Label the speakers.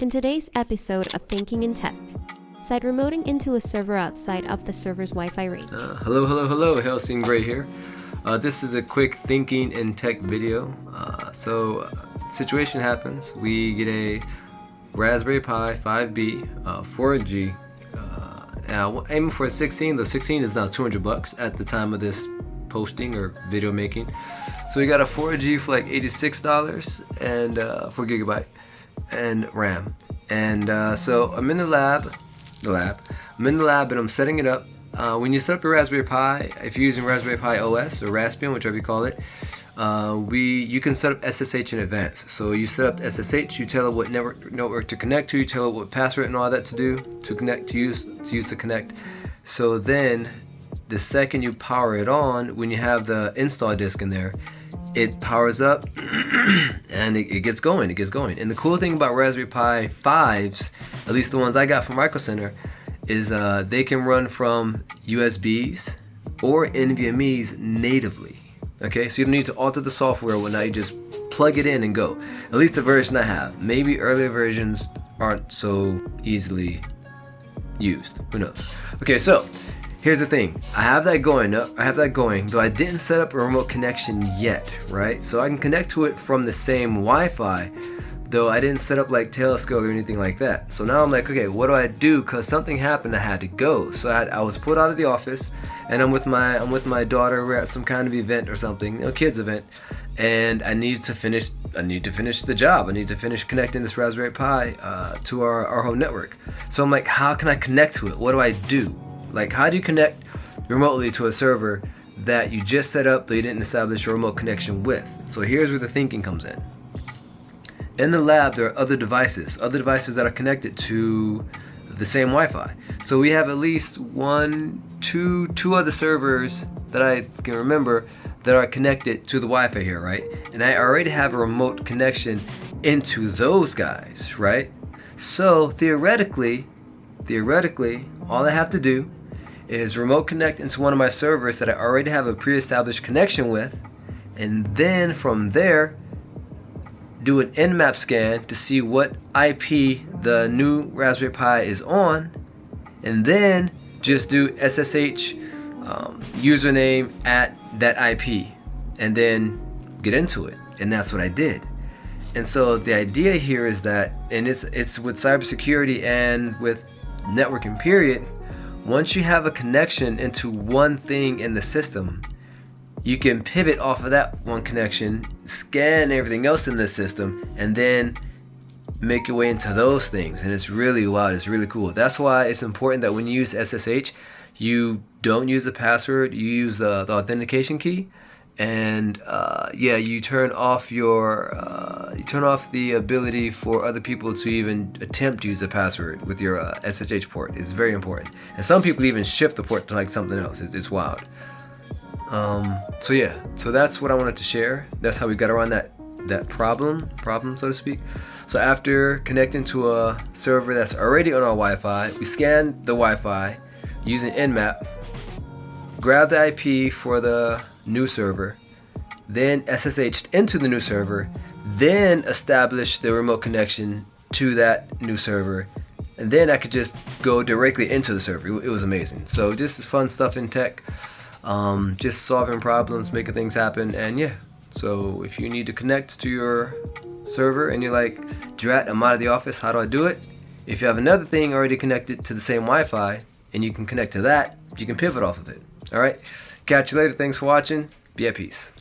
Speaker 1: In today's episode of Thinking in Tech, side remoting into a server outside of the server's Wi-Fi range.
Speaker 2: Hello, Helsing Gray here. This is a quick Thinking in Tech video. Situation happens. We get a Raspberry Pi 5B, 4G, aiming for a 16. The 16 is now $200 at the time of this posting or video making. So we got a 4G for like $86 and 4 gigabyte and RAM. And so I'm in the lab. I'm in the lab and I'm setting it up. When you set up your Raspberry Pi, if you're using Raspberry Pi OS or Raspbian, whichever you call it, you can set up SSH in advance. So you set up SSH, you tell it what network to connect to, you tell it what password and all that to do to use to connect. So then the second you power it on, when you have the install disk in there, it powers up and it gets going. And the cool thing about Raspberry Pi 5s, at least the ones I got from Micro Center, is they can run from USBs or NVMEs natively. Okay, so you don't need to alter the software or whatnot. You just plug it in and go. At least the version I have. Maybe earlier versions aren't so easily used. Who knows? Okay, so here's the thing. I have that going, though I didn't set up a remote connection yet, right? So I can connect to it from the same Wi-Fi, though I didn't set up like Telescope or anything like that. So now I'm like, okay, what do I do? Cause something happened, I had to go. So I was pulled out of the office, and I'm with my daughter. We're at some kind of event or something, kids event, and I need to finish the job. I need to finish connecting this Raspberry Pi to our home network. So I'm like, how can I connect to it? What do I do? Like, how do you connect remotely to a server that you just set up, though you didn't establish a remote connection with? So here's where the thinking comes in. In the lab, there are other devices that are connected to the same Wi-Fi. So we have at least two other servers that I can remember that are connected to the Wi-Fi here, right? And I already have a remote connection into those guys, right? So theoretically, all I have to do is remote connect into one of my servers that I already have a pre-established connection with, and then from there do an nmap scan to see what IP the new Raspberry Pi is on, and then just do SSH username at that IP, and then get into it. And that's what I did. And so the idea here is that, and it's with cybersecurity and with networking period, once you have a connection into one thing in the system, you can pivot off of that one connection, scan everything else in the system, and then make your way into those things. And it's really wild. It's really cool. That's why it's important that when you use SSH, you don't use the password. You use the authentication key, and you turn off the ability for other people to even attempt to use the password with your SSH port. It's very important. And some people even shift the port to like something else. It's wild. So that's what I wanted to share. That's how we got around that problem, so to speak. So after connecting to a server that's already on our Wi-Fi, we scanned the Wi-Fi using nmap, grabbed the IP for the new server, then SSH'd into the new server, then established the remote connection to that new server, and then I could just go directly into the server. It was amazing. So just fun stuff in tech. Just solving problems, making things happen, and yeah. So if you need to connect to your server and you're like, drat, I'm out of the office, how do I do it? If you have another thing already connected to the same Wi-Fi and you can connect to that, you can pivot off of it. All right. Catch you later. Thanks for watching. Be at peace.